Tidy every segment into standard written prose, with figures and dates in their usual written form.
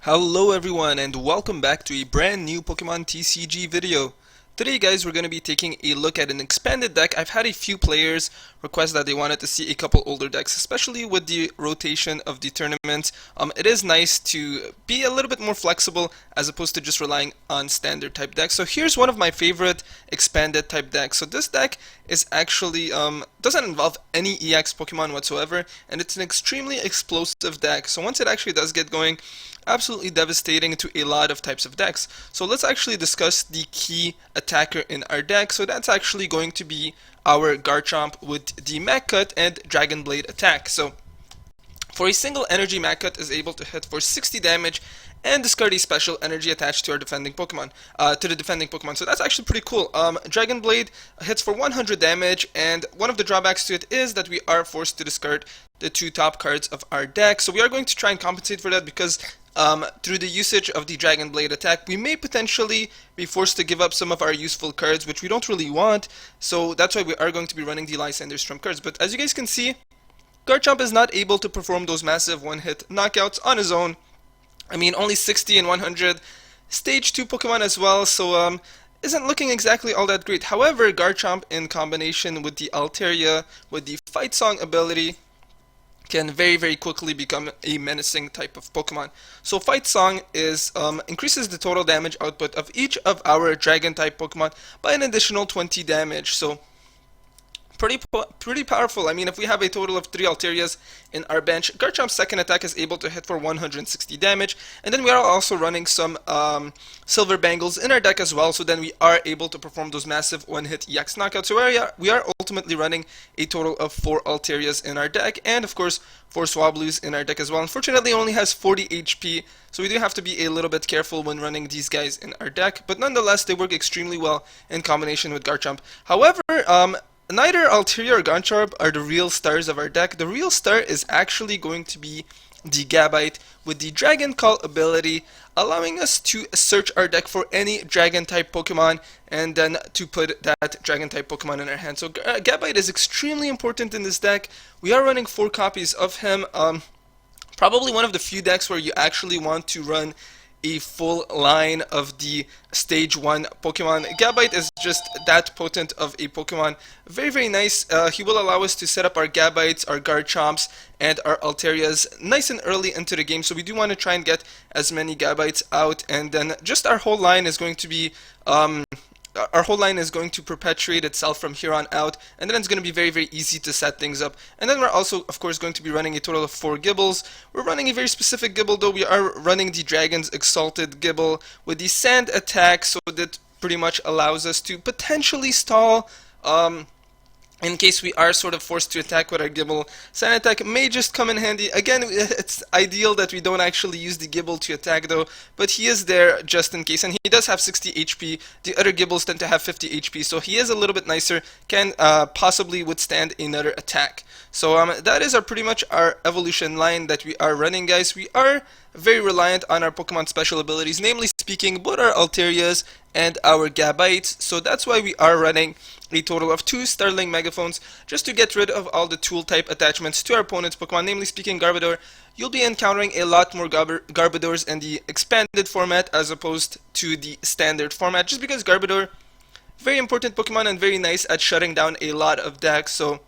Hello everyone and welcome back to a brand new Pokemon TCG video. Today guys, we're going to be taking a look at an expanded deck. I've had a few players request that they wanted to see a couple older decks, especially with the rotation of the tournament. It is nice to be a little bit more flexible as opposed to just relying on standard type decks. So here's one of my favorite expanded type decks. So this deck is actually doesn't involve any EX Pokemon whatsoever, and it's an extremely explosive deck. So once it actually does get going, absolutely devastating to a lot of types of decks. So let's actually discuss the key attacker in our deck. So that's actually going to be our Garchomp with the Mac Cut and Dragon Blade attack. So for a single energy, Mac Cut is able to hit for 60 damage and discard a special energy attached to our defending Pokemon, So that's actually pretty cool. Dragon Blade hits for 100 damage, and one of the drawbacks to it is that we are forced to discard the two top cards of our deck. So we are going to try and compensate for that because through the usage of the Dragon Blade attack, we may potentially be forced to give up some of our useful cards, which we don't really want. So that's why we are going to be running the Lysander's Trump cards. But as you guys can see, Garchomp is not able to perform those massive one-hit knockouts on his own. I mean, only 60 and 100, stage 2 Pokemon as well, so isn't looking exactly all that great. However, Garchomp in combination with the Altaria, with the Fight Song ability, can very quickly become a menacing type of Pokemon. So Fight Song is increases the total damage output of each of our Dragon type Pokemon by an additional 20 damage. So pretty powerful. I mean, if we have a total of 3 Altarias in our bench, Garchomp's second attack is able to hit for 160 damage, and then we are also running some Silver Bangles in our deck as well, so then we are able to perform those massive one-hit EX knockouts. So we are ultimately running a total of 4 Altarias in our deck, and of course 4 Swablues in our deck as well. Unfortunately, it only has 40 HP, so we do have to be a little bit careful when running these guys in our deck, but nonetheless, they work extremely well in combination with Garchomp. However, neither Altaria or Garchomp are the real stars of our deck. The real star is actually going to be the Gabite with the Dragon Call ability, allowing us to search our deck for any Dragon type Pokemon and then to put that Dragon type Pokemon in our hand. So Gabite is extremely important in this deck. We are running 4 copies of him. Probably one of the few decks where you actually want to run a full line of the stage 1 Pokemon. Gabite is just that potent of a Pokemon. Very nice. He will allow us to set up our Gabites, our Garchomps, and our Altarias nice and early into the game. So we do want to try and get as many Gabites out, and then just our whole line is going to be perpetuate itself from here on out, and then it's going to be very easy to set things up. And then we're also, of course, going to be running a total of 4 Gibbles. We're running a very specific Gibble, though. We are running the Dragon's Exalted Gibble with the Sand attack, so that pretty much allows us to potentially stall in case we are sort of forced to attack with our Gibble. Sand attack may just come in handy. Again, it's ideal that we don't actually use the Gibble to attack though, but he is there just in case, and he does have 60 HP. The other Gibbles tend to have 50 HP, so he is a little bit nicer, can possibly withstand another attack. So that is pretty much our evolution line that we are running, guys. We are very reliant on our Pokemon special abilities, namely speaking, both our Altarias and our Gabites. So that's why we are running a total of 2 Starling Megaphones, just to get rid of all the tool type attachments to our opponent's Pokemon, namely speaking Garbodor. You'll be encountering a lot more Garbodors in the expanded format as opposed to the standard format, just because Garbodor, very important Pokemon and very nice at shutting down a lot of decks. So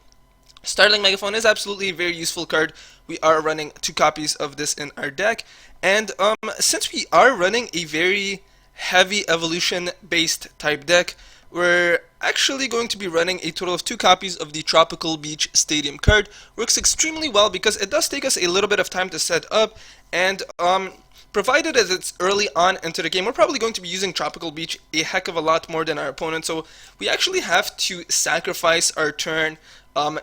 Starling Megaphone is absolutely a very useful card. We are running 2 copies of this in our deck, and since we are running a very heavy evolution based type deck, we're actually going to be running a total of 2 copies of the Tropical Beach Stadium card. Works extremely well because it does take us a little bit of time to set up, and provided that it's early on into the game, we're probably going to be using Tropical Beach a heck of a lot more than our opponent, so we actually have to sacrifice our turn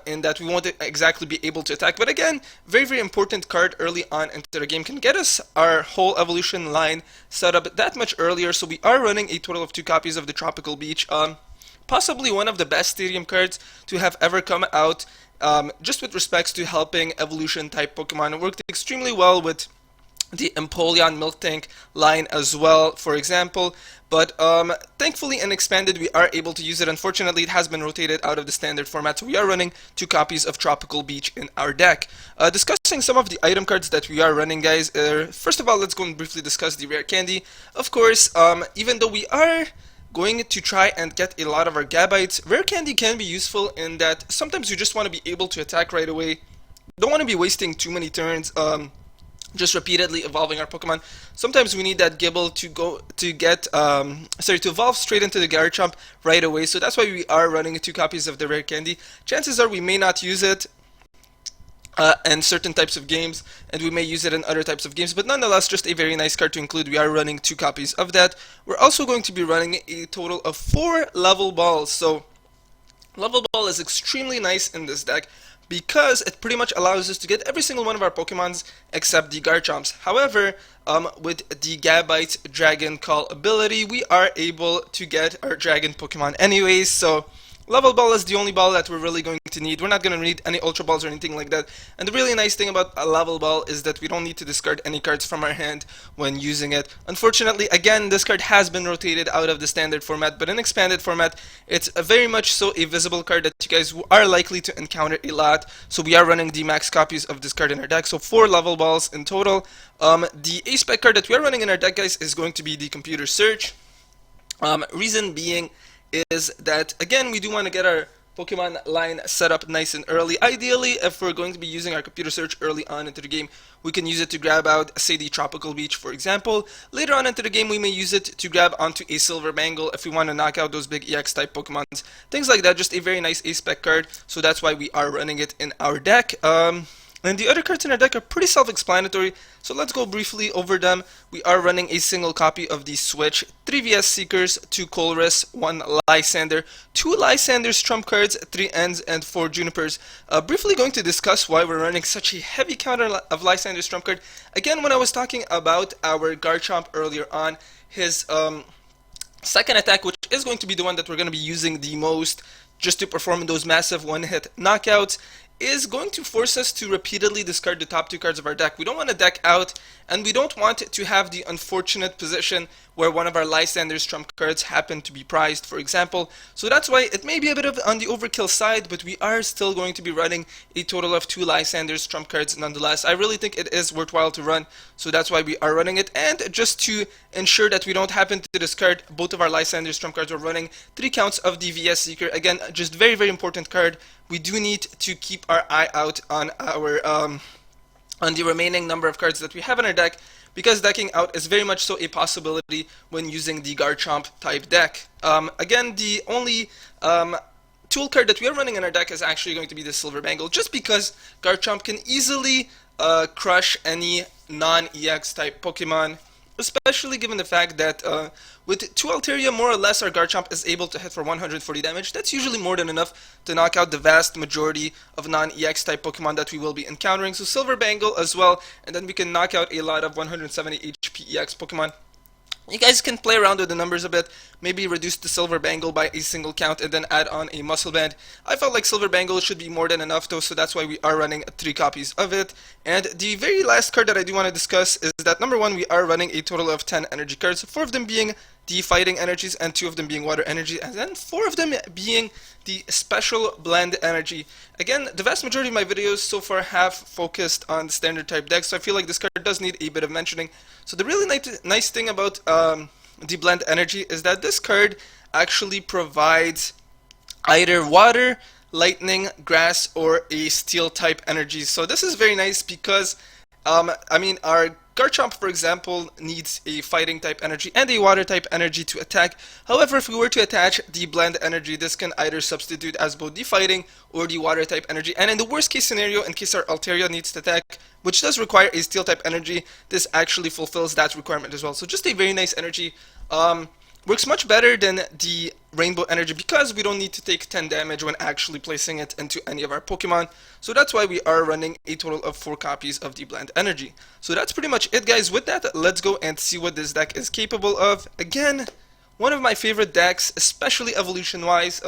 in that we won't exactly be able to attack. But again, very important card early on into the game, can get us our whole evolution line set up that much earlier. So we are running a total of 2 copies of the Tropical Beach. Possibly one of the best stadium cards to have ever come out, just with respects to helping evolution type Pokemon. It worked extremely well with the Empoleon Milk Tank line as well, for example. But thankfully in Expanded we are able to use it. Unfortunately, it has been rotated out of the standard format, so we are running 2 copies of Tropical Beach in our deck. Discussing some of the item cards that we are running, guys. First of all, let's go and briefly discuss the rare candy. Of course, even though we are going to try and get a lot of our Gabites, rare candy can be useful in that sometimes you just want to be able to attack right away. Don't want to be wasting too many turns. Just repeatedly evolving our Pokemon. Sometimes we need that Gibble to go to get to evolve straight into the Garchomp right away. So that's why we are running 2 copies of the rare candy. Chances are we may not use it in certain types of games, and we may use it in other types of games, but nonetheless, just a very nice card to include. We are running 2 copies of that. We're also going to be running a total of 4 level balls. So level ball is extremely nice in this deck, because it pretty much allows us to get every single one of our Pokemons except the Garchomps. However, with the Gabite Dragon Call ability, we are able to get our Dragon Pokemon anyways, so Level Ball is the only ball that we're really going to need. We're not going to need any Ultra Balls or anything like that. And the really nice thing about a Level Ball is that we don't need to discard any cards from our hand when using it. Unfortunately, again, this card has been rotated out of the standard format, but in expanded format, it's very much so a visible card that you guys are likely to encounter a lot. So we are running the max copies of this card in our deck, so 4 Level Balls in total. The A-Spec card that we are running in our deck, guys, is going to be the Computer Search. Reason being is that, again, we do want to get our Pokemon line set up nice and early. Ideally, if we're going to be using our Computer Search early on into the game, we can use it to grab out, say, the Tropical Beach, for example. Later on into the game, we may use it to grab onto a Silver Bangle if we want to knock out those big EX type Pokemons. Things like that, just a very nice A-Spec card, so that's why we are running it in our deck. And the other cards in our deck are pretty self-explanatory, so let's go briefly over them. We are running a single copy of the Switch, 3 VS Seekers, 2 Colress, 1 Lysander, 2 Lysander's trump cards, 3 Ends, and 4 Junipers. Briefly going to discuss why we're running such a heavy counter of Lysander's trump card. Again, when I was talking about our Garchomp earlier on, his second attack, which is going to be the one that we're going to be using the most just to perform those massive one-hit knockouts, is going to force us to repeatedly discard the top 2 cards of our deck. We don't want to deck out, and we don't want to have the unfortunate position where one of our Lysander's trump cards happen to be prized, for example. So that's why it may be a bit of on the overkill side, but we are still going to be running a total of 2 Lysander's trump cards nonetheless. I really think it is worthwhile to run, so that's why we are running it. And just to ensure that we don't happen to discard both of our Lysander's trump cards, we're running 3 counts of the VS Seeker. Again, just very, very important card. We do need to keep our eye out on our on the remaining number of cards that we have in our deck, because decking out is very much so a possibility when using the Garchomp type deck. Again, the only tool card that we are running in our deck is actually going to be the Silver Bangle, just because Garchomp can easily crush any non-EX type Pokemon, especially given the fact that with 2 Altaria, more or less, our Garchomp is able to hit for 140 damage. That's usually more than enough to knock out the vast majority of non-EX type Pokemon that we will be encountering. So Silver Bangle as well, and then we can knock out a lot of 170 HP EX Pokemon. You guys can play around with the numbers a bit, maybe reduce the Silver Bangle by a single count and then add on a Muscle Band. I felt like Silver Bangle should be more than enough though, so that's why we are running 3 copies of it. And the very last card that I do want to discuss is that number 1, we are running a total of 10 energy cards, 4 of them being the fighting energies and 2 of them being water energy, and then 4 of them being the special blend energy. Again, the vast majority of my videos so far have focused on the standard type decks, so I feel like this card does need a bit of mentioning. So the really nice thing about the blend energy is that this card actually provides either water, lightning, grass, or a steel type energy. So this is very nice because I mean, our Garchomp, for example, needs a fighting type energy and a water type energy to attack. However, if we were to attach the blend energy, this can either substitute as both the fighting or the water type energy. And in the worst case scenario, in case our Altaria needs to attack, which does require a steel type energy, this actually fulfills that requirement as well. So just a very nice energy. Works much better than the Rainbow Energy because we don't need to take 10 damage when actually placing it into any of our Pokemon. So that's why we are running a total of 4 copies of the Blend Energy. So that's pretty much it, guys. With that, let's go and see what this deck is capable of. Again, one of my favorite decks, especially evolution-wise.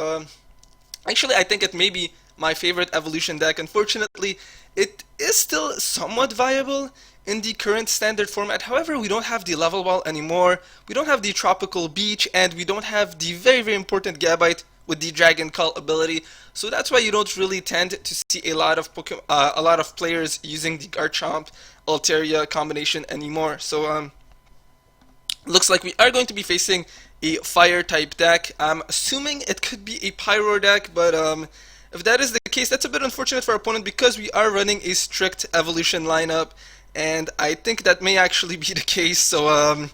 Actually, I think it may be my favorite evolution deck. Unfortunately, it is still somewhat viable in the current standard format. However, we don't have the level wall anymore, we don't have the tropical beach, and we don't have the very important Gabite with the Dragon Call ability. So that's why you don't really tend to see a lot of players using the Garchomp Altaria combination anymore. So looks like we are going to be facing a fire type deck. I'm assuming it could be a Pyroar deck, but if that is the case, that's a bit unfortunate for our opponent because we are running a strict evolution lineup, and I think that may actually be the case. So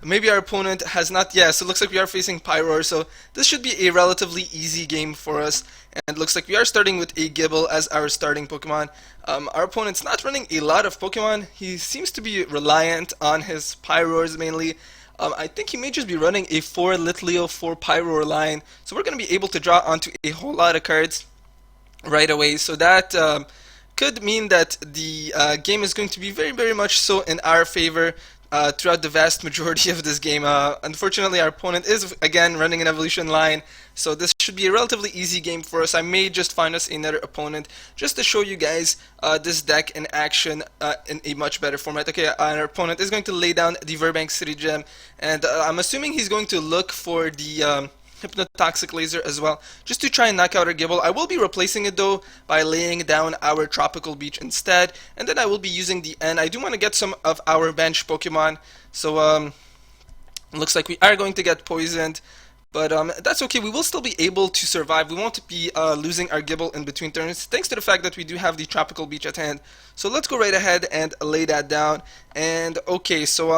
maybe our opponent has not. Yeah, so it looks like we are facing Pyroar, so this should be a relatively easy game for us. And it looks like we are starting with a Gible as our starting Pokemon. Our opponent's not running a lot of Pokemon. He seems to be reliant on his Pyroars mainly. I think he may just be running a 4 Litleo 4 Pyroar line, so we're going to be able to draw onto a whole lot of cards right away. So that could mean that the game is going to be very much so in our favor throughout the vast majority of this game. Unfortunately, our opponent is again running an evolution line, so this should be a relatively easy game for us. I may just find us another opponent just to show you guys this deck in action in a much better format. Okay, our opponent is going to lay down the Verbank City Gem, and I'm assuming he's going to look for the Hypnotoxic Laser as well, just to try and knock out our Gible. I will be replacing it though by laying down our Tropical Beach instead, and then I will be using the N. I do want to get some of our bench Pokemon, so looks like we are going to get poisoned, but that's okay. We will still be able to survive. We won't be losing our Gible in between turns, thanks to the fact that we do have the Tropical Beach at hand. So let's go right ahead and lay that down. And okay, so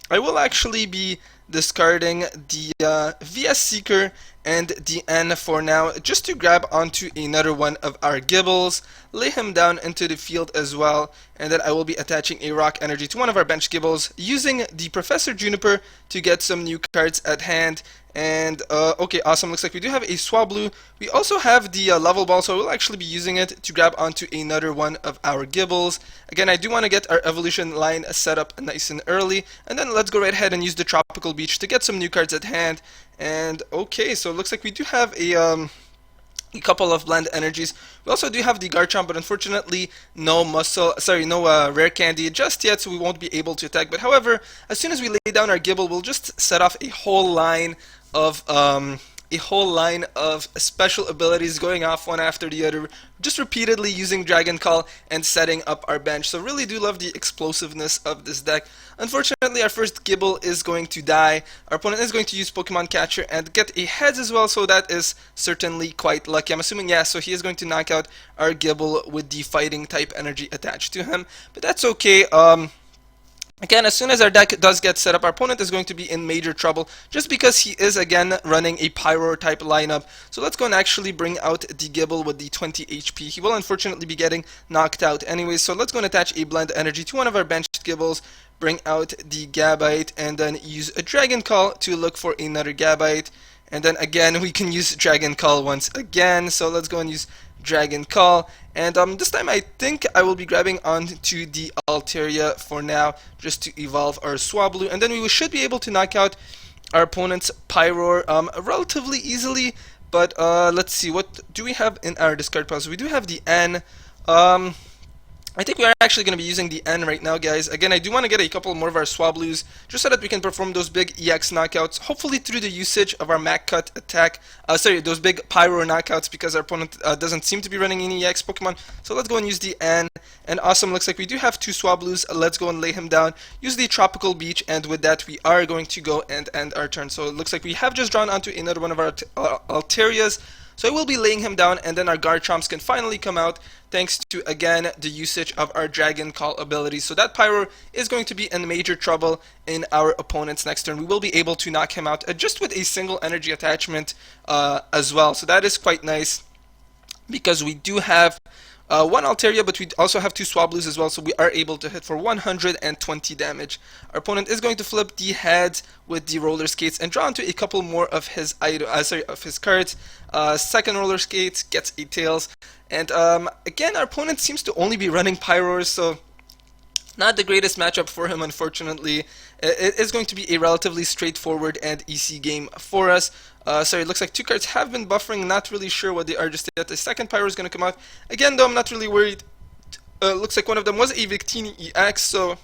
I will actually be discarding the VS Seeker and the N for now, just to grab onto another one of our Gibles, lay him down into the field as well, and then I will be attaching a Rock Energy to one of our bench Gibles, using the Professor Juniper to get some new cards at hand. And okay, awesome. Looks like we do have a Swablu. We also have the Level Ball, so we'll actually be using it to grab onto another one of our Gibles. Again, I do want to get our evolution line set up nice and early, and then let's go right ahead and use the Tropical Beach to get some new cards at hand. And okay, so it looks like we do have a couple of blend energies. We also do have the Garchomp, but unfortunately no rare candy just yet, so we won't be able to attack. But however, as soon as we lay down our Gible, we'll just set off a whole line of special abilities going off one after the other, just repeatedly using Dragon Call and setting up our bench. So really do love the explosiveness of this deck. Unfortunately, our first Gible is going to die. Our opponent is going to use Pokemon Catcher and get a Heads as well, so that is certainly quite lucky. I'm assuming, yeah, so he is going to knock out our Gible with the fighting type energy attached to him, but that's okay. Again, as soon as our deck does get set up, our opponent is going to be in major trouble, just because he is again running a Pyroar type lineup. So let's go and actually bring out the Gible with the 20 HP. He will unfortunately be getting knocked out anyways, so let's go and attach a Blend Energy to one of our benched Gibles, bring out the Gabite, and then use a Dragon Call to look for another Gabite. And then again, we can use Dragon Call once again, so let's go and use Dragon Call. And this time I think I will be grabbing onto the Altaria for now, just to evolve our Swablu, and then we should be able to knock out our opponent's Pyroar relatively easily. But let's see, what do we have in our discard pile? So we do have the N. I think we are actually going to be using the N right now, guys. Again, I do want to get a couple more of our Swablus, just so that we can perform those big EX knockouts, hopefully through the usage of our Mac Cut attack. Those big Pyro knockouts, because our opponent doesn't seem to be running any EX Pokemon. So let's go and use the N. And awesome, looks like we do have two Swablus. Let's go and lay him down, use the Tropical Beach, and with that we are going to go and end our turn. So it looks like we have just drawn onto another one of our Altarias. So I will be laying him down, and then our Garchomps can finally come out, thanks to, again, the usage of our Dragon Call ability. So that Pyro is going to be in major trouble in our opponent's next turn. We will be able to knock him out just with a single energy attachment as well. So that is quite nice, because we do have one Altaria, but we also have two Swablus as well, so we are able to hit for 120 damage. Our opponent is going to flip the Heads with the Roller Skates and draw into a couple more of his cards. Second Roller Skates gets a Tails, and again, our opponent seems to only be running Pyroars, so not the greatest matchup for him, unfortunately. It is going to be a relatively straightforward and easy game for us. It looks like two cards have been buffering, not really sure what they are just yet. The second Pyro is going to come out. Again, though, I'm not really worried looks like one of them was a Victini EX, so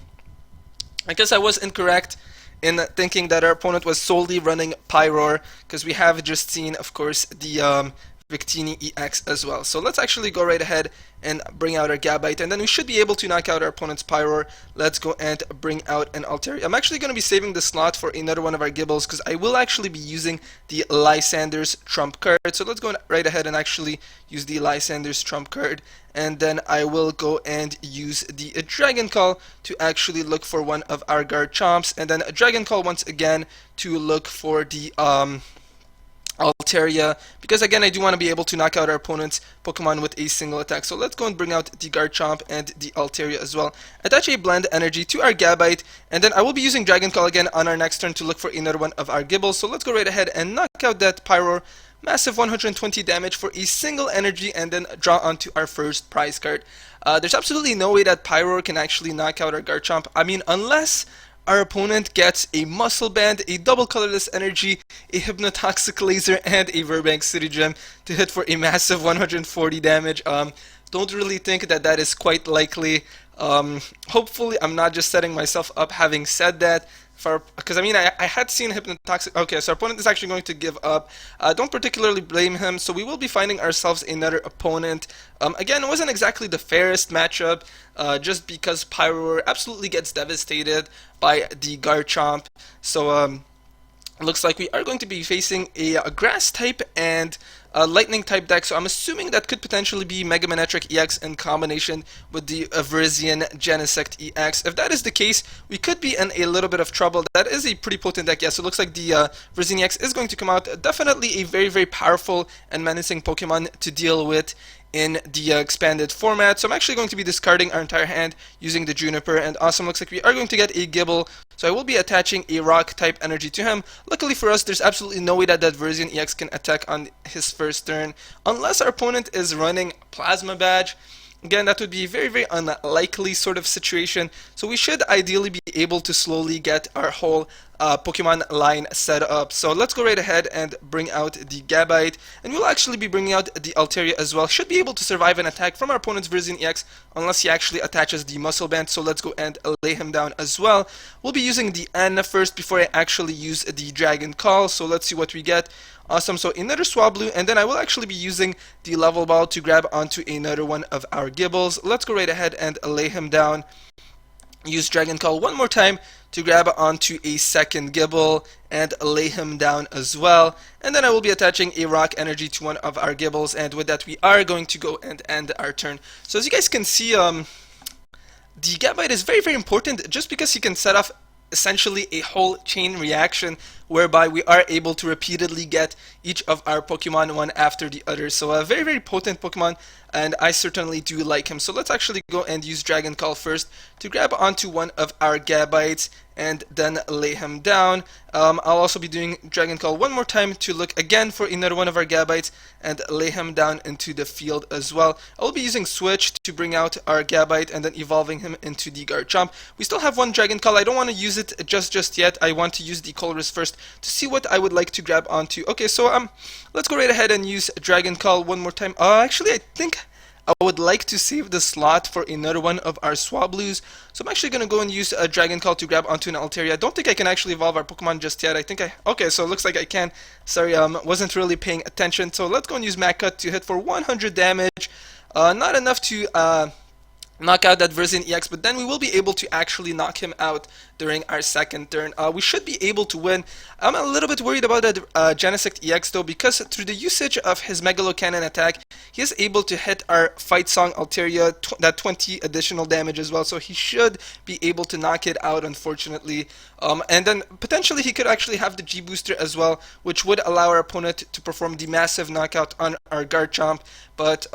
I guess I was incorrect in thinking that our opponent was solely running Pyroar, because we have just seen, of course, the Victini EX as well. So let's actually go right ahead and bring out our Gabite, and then we should be able to knock out our opponent's Pyroar. Let's go and bring out an Altaria. I'm actually going to be saving the slot for another one of our Gibbles, because I will actually be using the Lysander's trump card. So let's go right ahead and actually use the Lysander's trump card, and then I will go and use the Dragon Call to actually look for one of our Garchomps, and then a Dragon Call once again to look for the Altaria, because again I do want to be able to knock out our opponent's Pokemon with a single attack. So let's go and bring out the Garchomp and the Altaria as well. Attach a Blend Energy to our Gabite, and then I will be using Dragon Call again on our next turn to look for another one of our Gibbles. So let's go right ahead and knock out that Pyroar. Massive 120 damage for a single energy, and then draw onto our first prize card. There's absolutely no way that Pyroar can actually knock out our Garchomp. I mean, unless our opponent gets a Muscle Band, a double colorless energy, a Hypnotoxic Laser, and a Verbank City Gem to hit for a massive 140 damage. Don't really think that that is quite likely. Hopefully I'm not just setting myself up having said that, because I mean I had seen Hypnotoxic. Okay, so our opponent is actually going to give up. Don't particularly blame him, so we will be finding ourselves another opponent. Again, it wasn't exactly the fairest matchup, just because Pyroar absolutely gets devastated by the Garchomp. So looks like we are going to be facing a grass type and a lightning type deck, so I'm assuming that could potentially be Mega Manectric EX in combination with the Verzian Genesect EX. If that is the case, we could be in a little bit of trouble. That is a pretty potent deck. Yeah, so it looks like the Verzian EX is going to come out. Definitely a very, very powerful and menacing Pokemon to deal with in the expanded format. So I'm actually going to be discarding our entire hand using the Juniper, and awesome, looks like we are going to get a Gibble, so I will be attaching a rock type energy to him. Luckily for us, there's absolutely no way that that Verzian EX can attack on his first turn, unless our opponent is running Plasma Badge. Again, that would be a very, very unlikely sort of situation, so we should ideally be able to slowly get our whole Pokemon line set up. So let's go right ahead and bring out the Gabite, and we'll actually be bringing out the Altaria as well. Should be able to survive an attack from our opponent's Verzian EX unless he actually attaches the Muscle Band, so let's go and lay him down as well. We'll be using the N first before I actually use the Dragon Call, so let's see what we get. Awesome, so another Swablu, and then I will actually be using the Level Ball to grab onto another one of our Gibbles. Let's go right ahead and lay him down. Use Dragon Call one more time to grab onto a second Gibble and lay him down as well. And then I will be attaching a Rock Energy to one of our Gibbles, and with that we are going to go and end our turn. So as you guys can see, the Gabite is very, very important just because he can set off essentially a whole chain reaction whereby we are able to repeatedly get each of our Pokemon one after the other. So a very, very potent Pokemon, and I certainly do like him. So let's actually go and use Dragon Call first to grab onto one of our Gabites and then lay him down. I'll also be doing Dragon Call one more time to look again for another one of our Gabites and lay him down into the field as well. I'll be using Switch to bring out our Gabite and then evolving him into the Garchomp. We still have one Dragon Call. I don't want to use it just yet. I want to use the Colress first to see what I would like to grab onto. Okay, so let's go right ahead and use Dragon Call one more time. Actually, I think I would like to save the slot for another one of our Swablus. So I'm actually going to go and use a Dragon Call to grab onto an Altaria. I don't think I can actually evolve our Pokemon just yet. Okay, so it looks like I can. Sorry, wasn't really paying attention. So let's go and use Mac Cut to hit for 100 damage. Not enough to knock out that Verzian EX, but then we will be able to actually knock him out during our second turn. We should be able to win. I'm a little bit worried about that Genesect EX though, because through the usage of his Megalo Cannon attack, he is able to hit our Fight Song Altaria, that 20 additional damage as well, so he should be able to knock it out, unfortunately. And then potentially he could actually have the G Booster as well, which would allow our opponent to perform the massive knockout on our Garchomp, but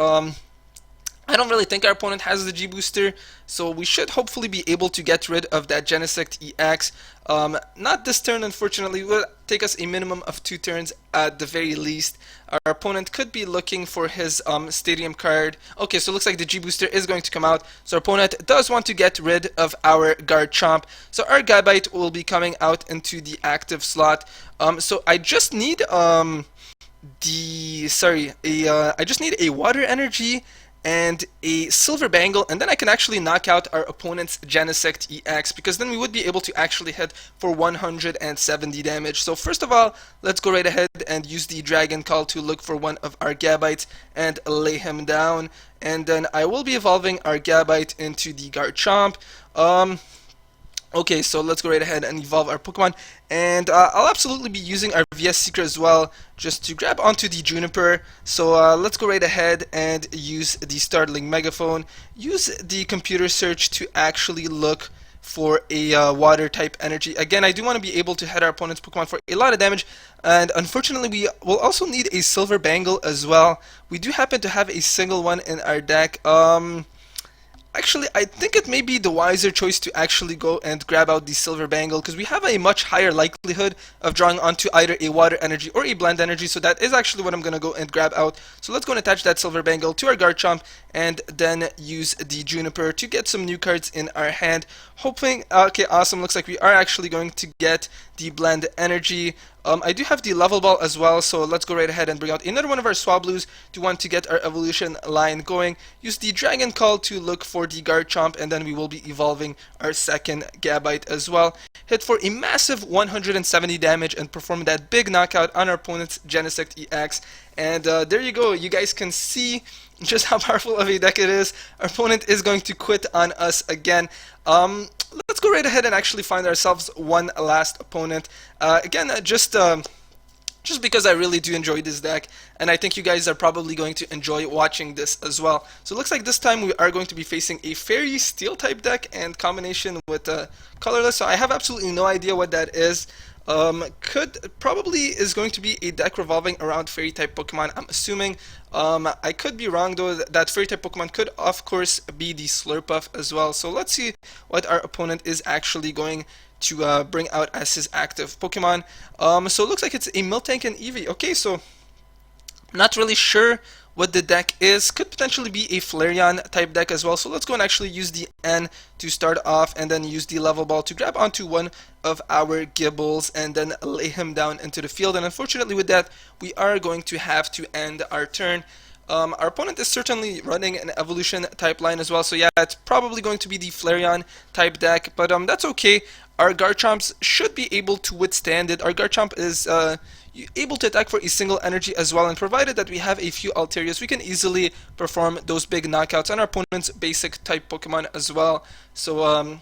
I don't really think our opponent has the G Booster, so we should hopefully be able to get rid of that Genesect EX. Not this turn, unfortunately. It will take us a minimum of 2 turns at the very least. Our opponent could be looking for his Stadium card. Okay, so it looks like the G Booster is going to come out. So our opponent does want to get rid of our Garchomp. So our Gabite will be coming out into the active slot. So I just need I just need a Water Energy and a silver bangle, and then I can actually knock out our opponent's Genesect EX, because then we would be able to actually hit for 170 damage. So first of all, let's go right ahead and use the Dragon Call to look for one of our Gabites and lay him down. And then I will be evolving our Gabite into the Garchomp. Okay, so let's go right ahead and evolve our Pokemon, and I'll absolutely be using our VS Secret as well, just to grab onto the Juniper. So let's go right ahead and use the Startling Megaphone, use the computer search to actually look for a water type energy. Again, I do want to be able to hit our opponent's Pokemon for a lot of damage, and unfortunately we will also need a Silver Bangle as well. We do happen to have a single one in our deck. Actually, I think it may be the wiser choice to actually go and grab out the Silver Bangle, because we have a much higher likelihood of drawing onto either a Water Energy or a Blend Energy, so that is actually what I'm going to go and grab out. So let's go and attach that Silver Bangle to our Garchomp, and then use the Juniper to get some new cards in our hand. Hoping, okay, awesome, looks like we are actually going to get the Blend Energy. I do have the Level Ball as well, so let's go right ahead and bring out another one of our Swablues to want to get our evolution line going. Use the Dragon Call to look for the Garchomp, and then we will be evolving our second Gabite as well. Hit for a massive 170 damage and perform that big knockout on our opponent's Genesect EX. And there you go, you guys can see just how powerful of a deck it is. Our opponent is going to quit on us again. Let's go right ahead and actually find ourselves one last opponent. Again, just because I really do enjoy this deck, and I think you guys are probably going to enjoy watching this as well. So it looks like this time we are going to be facing a Fairy Steel type deck and combination with Colorless, so I have absolutely no idea what that is. Probably is going to be a deck revolving around Fairy type Pokemon, I'm assuming. I could be wrong though, that Fairy type Pokemon could of course be the Slurpuff as well. So let's see what our opponent is actually going to bring out as his active Pokemon. So it looks like it's a Miltank and Eevee. Okay, so not really sure what the deck is. Could potentially be a Flareon type deck as well. So let's go and actually use the N to start off, and then use the Level Ball to grab onto one of our Gibbles and then lay him down into the field. And unfortunately with that, we are going to have to end our turn. Our opponent is certainly running an evolution type line as well, so yeah, it's probably going to be the Flareon type deck, but that's okay. Our Garchomps should be able to withstand it. Our Garchomp is able to attack for a single energy as well, and provided that we have a few Altarias, we can easily perform those big knockouts on our opponent's basic type Pokemon as well. So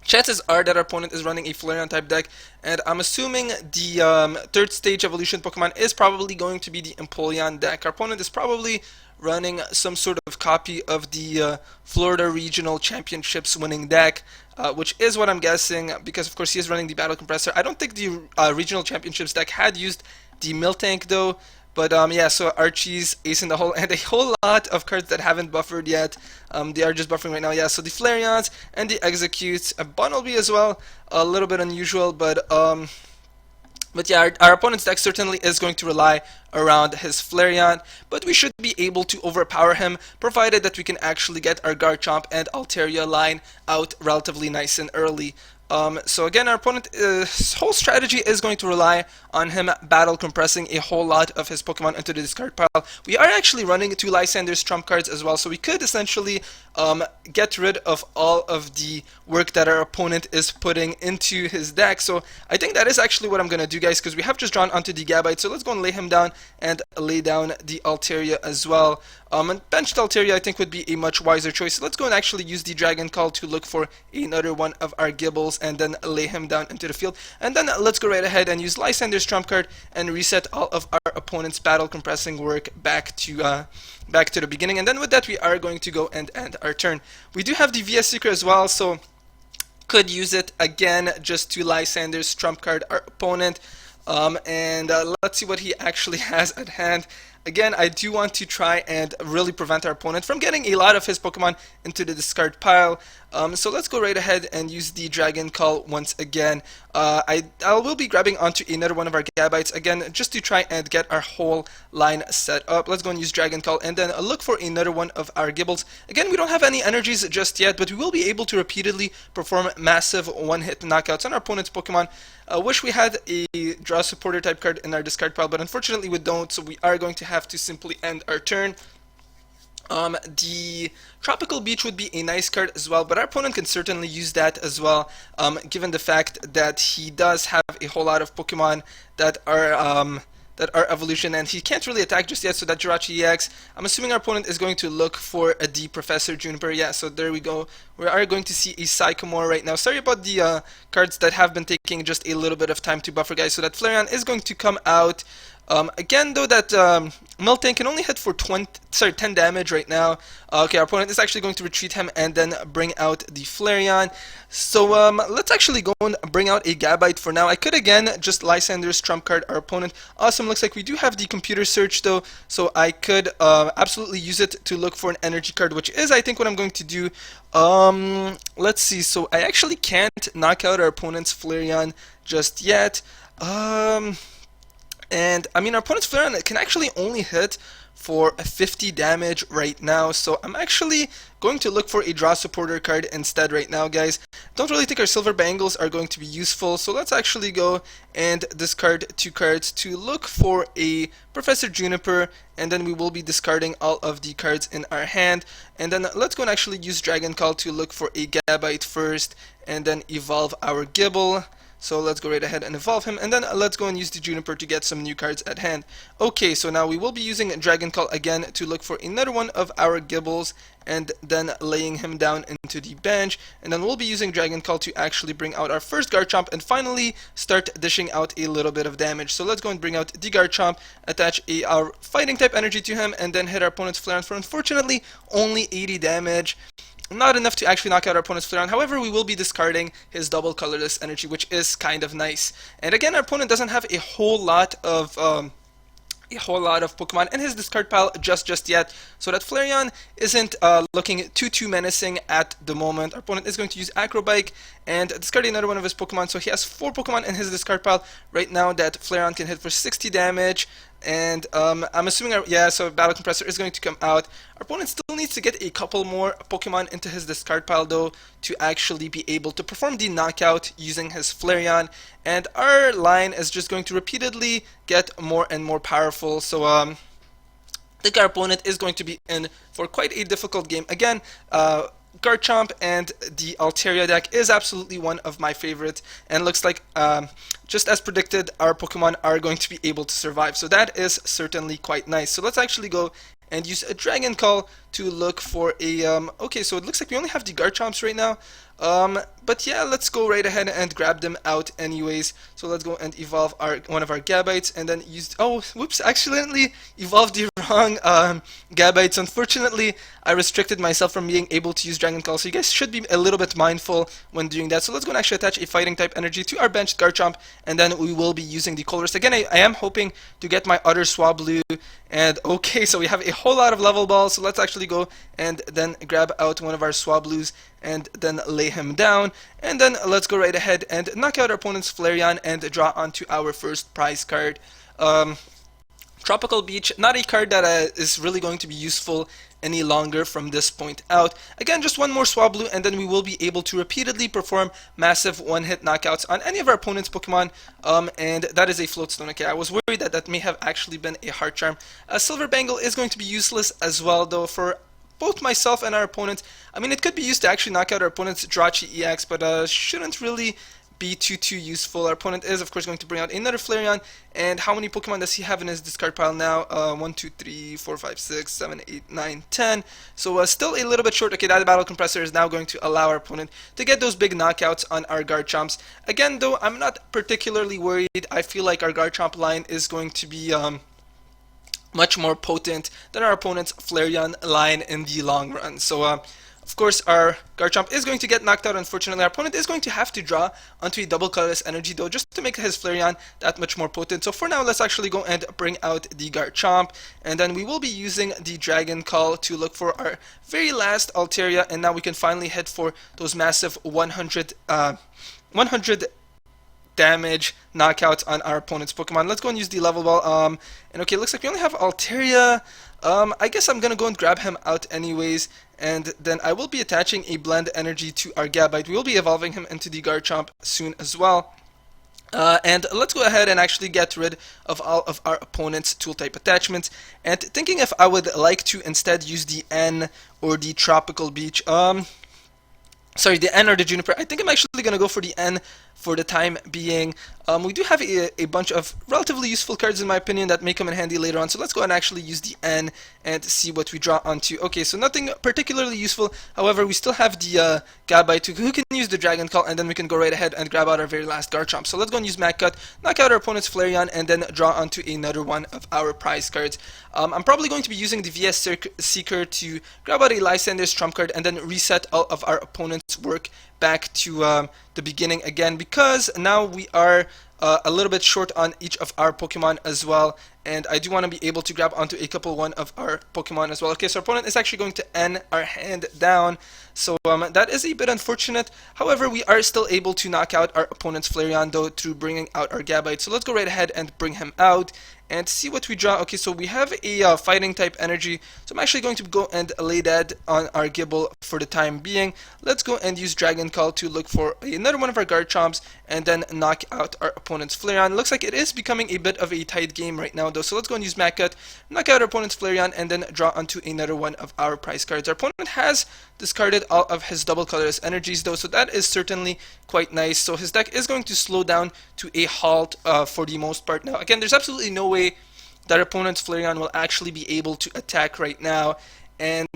chances are that our opponent is running a Flareon type deck, and I'm assuming the third stage evolution Pokemon is probably going to be the Empoleon deck. Our opponent is probably running some sort of copy of the Florida Regional Championships winning deck, which is what I'm guessing, because of course he is running the Battle Compressor. I don't think the Regional Championships deck had used the Miltank though. But yeah, so Archie's Ace in the Hole, and a whole lot of cards that haven't buffered yet. They are just buffering right now. Yeah, so the Flareons and the Executes, a Bunnelby as well, a little bit unusual, but yeah, our opponent's deck certainly is going to rely around his Flareon, but we should be able to overpower him, provided that we can actually get our Garchomp and Altaria line out relatively nice and early. So again, our opponent's whole strategy is going to rely on him battle compressing a whole lot of his Pokemon into the discard pile. We are actually running two Lysander's trump cards as well, so we could essentially get rid of all of the work that our opponent is putting into his deck. So I think that is actually what I'm going to do, guys, because we have just drawn onto the Gabite. So let's go and lay him down and lay down the Altaria as well. And benched Altaria I think would be a much wiser choice. So let's go and actually use the Dragon Call to look for another one of our Gibbles and then lay him down into the field. And then let's go right ahead and use Lysander's trump card and reset all of our opponent's battle compressing work back to the beginning. And then with that, we are going to go and end our turn. We do have the VS Secret as well, so could use it again just to Lysander's trump card our opponent. And let's see what he actually has at hand. Again, I do want to try and really prevent our opponent from getting a lot of his Pokemon into the discard pile. So let's go right ahead and use the Dragon Call once again. I will be grabbing onto another one of our Gabites again, just to try and get our whole line set up. Let's go and use Dragon Call and then look for another one of our Gibbles. Again, we don't have any energies just yet, but we will be able to repeatedly perform massive one-hit knockouts on our opponent's Pokemon. I wish we had a Draw Supporter type card in our discard pile, but unfortunately we don't, so we are going to have to simply end our turn. The Tropical Beach would be a nice card as well, but our opponent can certainly use that as well, given the fact that he does have a whole lot of Pokemon that are evolution, and he can't really attack just yet. So that Jirachi EX, I'm assuming our opponent is going to look for a D Professor Juniper. Yeah, so there we go. We are going to see a Sycamore right now. Sorry about the cards that have been taking just a little bit of time to buffer, guys. So that Flareon is going to come out. Again, though, that Miltank can only hit for 10 damage right now. Okay, our opponent is actually going to retreat him and then bring out the Flareon. So let's actually go and bring out a Gabite for now. I could again just Lysander's trump card our opponent. Awesome, looks like we do have the computer search though, so I could absolutely use it to look for an energy card, which is I think what I'm going to do. Let's see, so I actually can't knock out our opponent's Flareon just yet. And I mean, our opponent's Flareon can actually only hit for 50 damage right now, so I'm actually going to look for a draw supporter card instead right now, guys. Don't really think our silver bangles are going to be useful, so let's actually go and discard 2 cards to look for a Professor Juniper, and then we will be discarding all of the cards in our hand. And then let's go and actually use Dragon Call to look for a Gabite first, and then evolve our Gibble. So let's go right ahead and evolve him, and then let's go and use the Juniper to get some new cards at hand. Okay, so now we will be using Dragon Call again to look for another one of our Gibbles, and then laying him down into the bench, and then we'll be using Dragon Call to actually bring out our first Garchomp and finally start dishing out a little bit of damage. So let's go and bring out the Garchomp, attach our fighting type energy to him, and then hit our opponent's Flareon for unfortunately only 80 damage. Not enough to actually knock out our opponent's Flareon. However, we will be discarding his double colorless energy, which is kind of nice. And again, our opponent doesn't have a whole lot of Pokemon in his discard pile just yet, so that Flareon isn't looking too menacing at the moment. Our opponent is going to use Acrobike and discard another one of his Pokemon, so he has 4 Pokemon in his discard pile right now that Flareon can hit for 60 damage. And I'm assuming so Battle Compressor is going to come out. Our opponent still needs to get a couple more Pokemon into his discard pile though to actually be able to perform the knockout using his Flareon, and our line is just going to repeatedly get more and more powerful. So I think our opponent is going to be in for quite a difficult game. Again, Garchomp and the Altaria deck is absolutely one of my favorites, and looks like just as predicted, our Pokemon are going to be able to survive, so that is certainly quite nice. So let's actually go and use a Dragon Call to look for a okay, so it looks like we only have the Garchomps right now, but yeah, let's go right ahead and grab them out anyways. So let's go and evolve one of our Gabites, and then use, oh whoops, accidentally evolved the wrong Gabites. Unfortunately, I restricted myself from being able to use Dragon Call, so you guys should be a little bit mindful when doing that. So let's go and actually attach a fighting type energy to our benched Garchomp, and then we will be using the colorless. Again, I am hoping to get my other Swablu, and okay, so we have a whole lot of level balls, so let's actually go and then grab out one of our Swablus and then lay him down, and then let's go right ahead and knock out our opponent's Flareon and draw onto our first prize card. Tropical Beach, not a card that is really going to be useful any longer from this point out. Again, just one more Swablu, and then we will be able to repeatedly perform massive one-hit knockouts on any of our opponent's Pokemon, and that is a Floatstone. Okay, I was worried that that may have actually been a Heart Charm. A Silver Bangle is going to be useless as well, though, for both myself and our opponent. I mean, it could be used to actually knock out our opponent's Jirachi EX, but shouldn't really be too useful. Our opponent is of course going to bring out another Flareon, and how many Pokemon does he have in his discard pile now? 1, 2, 3, 4, 5, 6, 7, 8, 9, 10. So still a little bit short. Okay, that Battle Compressor is now going to allow our opponent to get those big knockouts on our Garchomps. Again though, I'm not particularly worried. I feel like our Garchomp line is going to be much more potent than our opponent's Flareon line in the long run. So of course, our Garchomp is going to get knocked out. Unfortunately, our opponent is going to have to draw onto a double colorless energy though, just to make his Flareon that much more potent. So for now, let's actually go and bring out the Garchomp, and then we will be using the Dragon Call to look for our very last Altaria, and now we can finally head for those massive 100 damage knockouts on our opponent's Pokemon. Let's go and use the level ball. And okay, it looks like we only have Altaria. I guess I'm gonna go and grab him out anyways, and then I will be attaching a blend energy to our Gabite. We will be evolving him into the Garchomp soon as well. And let's go ahead and actually get rid of all of our opponent's tool type attachments. And thinking if I would like to instead use the N or the Tropical Beach. Sorry, the N or the Juniper. I think I'm actually going to go for the N for the time being. We do have a bunch of relatively useful cards in my opinion that may come in handy later on, so let's go and actually use the N and see what we draw onto. Okay, so nothing particularly useful, however we still have the Gabite who can use the Dragon Call, and then we can go right ahead and grab out our very last Garchomp. So let's go and use Mac Cut, knock out our opponent's Flareon, and then draw onto another one of our prize cards. I'm probably going to be using the VS Seeker to grab out a Lysander's trump card and then reset all of our opponent's work back to the beginning again, because now we are a little bit short on each of our Pokemon as well, and I do want to be able to grab onto a couple one of our Pokemon as well. Okay, so our opponent is actually going to end our hand down, so that is a bit unfortunate. However, we are still able to knock out our opponent's Flareon though through bringing out our Gabite. So let's go right ahead and bring him out and see what we draw. Okay, so we have a fighting type energy, so I'm actually going to go and lay that on our Gibble for the time being. Let's go and use Dragon Call to look for another one of our Garchomps and then knock out our opponent's Flareon. Looks like it is becoming a bit of a tight game right now though, so let's go and use Mac Cut, knock out our opponent's Flareon, and then draw onto another one of our prize cards. Our opponent has discarded all of his double colorless energies though, so that is certainly quite nice. So his deck is going to slow down to a halt for the most part now. Again, there's absolutely no way that our opponent's Flareon will actually be able to attack right now, and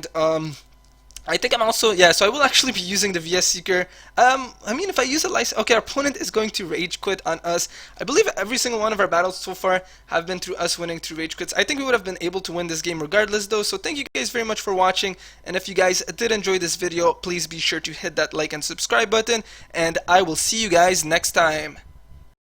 I think I'm also, yeah, so I will actually be using the VS Seeker. I mean, if I use a license, okay, our opponent is going to rage quit on us. I believe every single one of our battles so far have been through us winning through rage quits. I think we would have been able to win this game regardless though, so thank you guys very much for watching, and if you guys did enjoy this video, please be sure to hit that like and subscribe button, and I will see you guys next time.